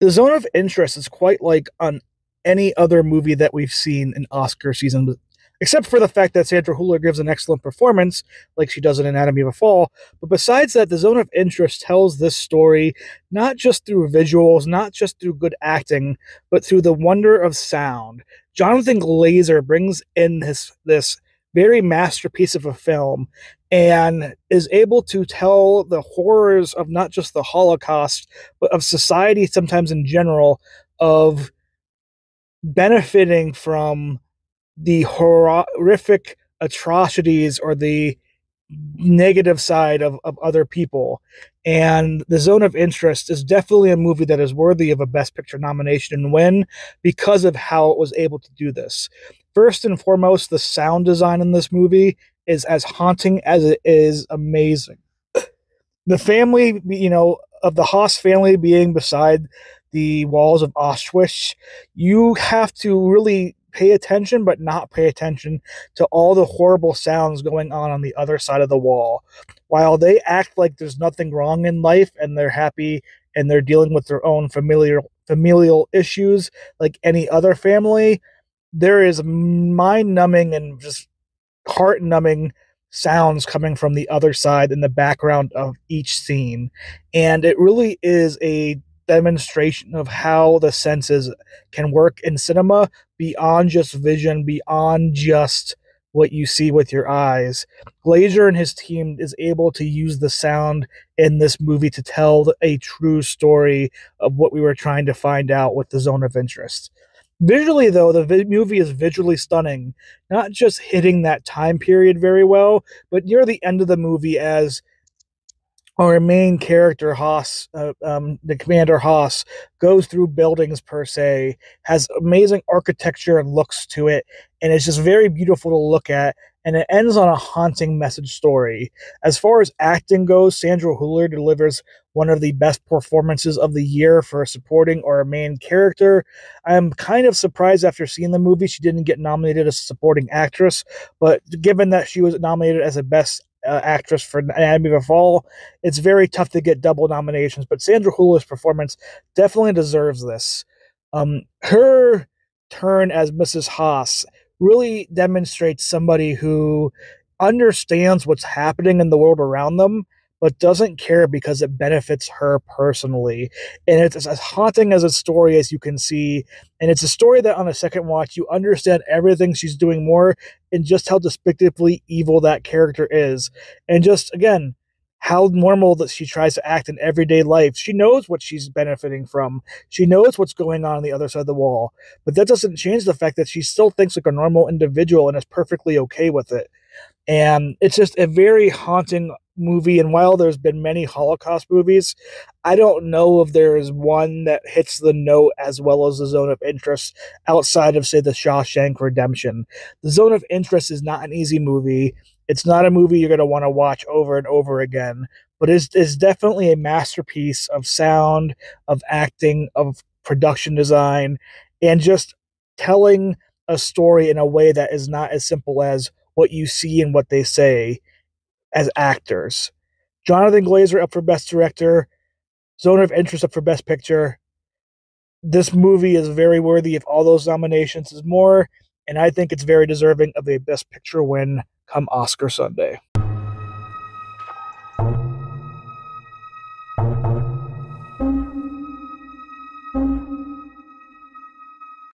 The Zone of Interest is quite like on any other movie that we've seen in Oscar season, except for the fact that Sandra Hüller gives an excellent performance, like she does in Anatomy of a Fall. But besides that, The Zone of Interest tells this story not just through visuals, not just through good acting, but through the wonder of sound. Jonathan Glazer brings in this very masterpiece of a film and is able to tell the horrors of not just the Holocaust, but of society sometimes in general, of benefiting from the horrific atrocities or the negative side of other people. And The Zone of Interest is definitely a movie that is worthy of a Best Picture nomination and win because of how it was able to do this. First and foremost, the sound design in this movie is as haunting as it is amazing. The family, of the Haas family being beside the walls of Auschwitz, you have to really pay attention, but not pay attention to all the horrible sounds going on the other side of the wall. While they act like there's nothing wrong in life and they're happy and they're dealing with their own familial issues like any other family, there is mind numbing and just heart numbing sounds coming from the other side in the background of each scene. And it really is a demonstration of how the senses can work in cinema beyond just vision, beyond just what you see with your eyes. Glazer and his team is able to use the sound in this movie to tell a true story of what we were trying to find out with The Zone of Interest. Visually, though, the movie is visually stunning, not just hitting that time period very well, but near the end of the movie, as our main character Haas, the commander Haas, goes through buildings per se, has amazing architecture and looks to it, and it's just very beautiful to look at. And it ends on a haunting message story. As far as acting goes, Sandra Hüller delivers one of the best performances of the year for a supporting or a main character. I'm kind of surprised after seeing the movie she didn't get nominated as a supporting actress, but given that she was nominated as a best actress for Anatomy of a Fall, it's very tough to get double nominations. But Sandra Hüller's performance definitely deserves this. Her turn as Mrs. Haas really demonstrates somebody who understands what's happening in the world around them, but doesn't care because it benefits her personally. And it's as haunting as a story as you can see. And it's a story that on a second watch, you understand everything she's doing more and just how despicably evil that character is. And just, again, how normal that she tries to act in everyday life. She knows what she's benefiting from. She knows what's going on the other side of the wall. But that doesn't change the fact that she still thinks like a normal individual and is perfectly okay with it. And it's just a very haunting movie. And while there's been many Holocaust movies, I don't know if there is one that hits the note as well as The Zone of Interest outside of, say, The Shawshank Redemption. The Zone of Interest is not an easy movie. It's not a movie you're going to want to watch over and over again, but it's definitely a masterpiece of sound, of acting, of production design, and just telling a story in a way that is not as simple as what you see and what they say as actors. Jonathan Glazer up for Best Director, Zone of Interest up for Best Picture. This movie is very worthy of all those nominations, is more, and I think it's very deserving of a Best Picture win come Oscar Sunday.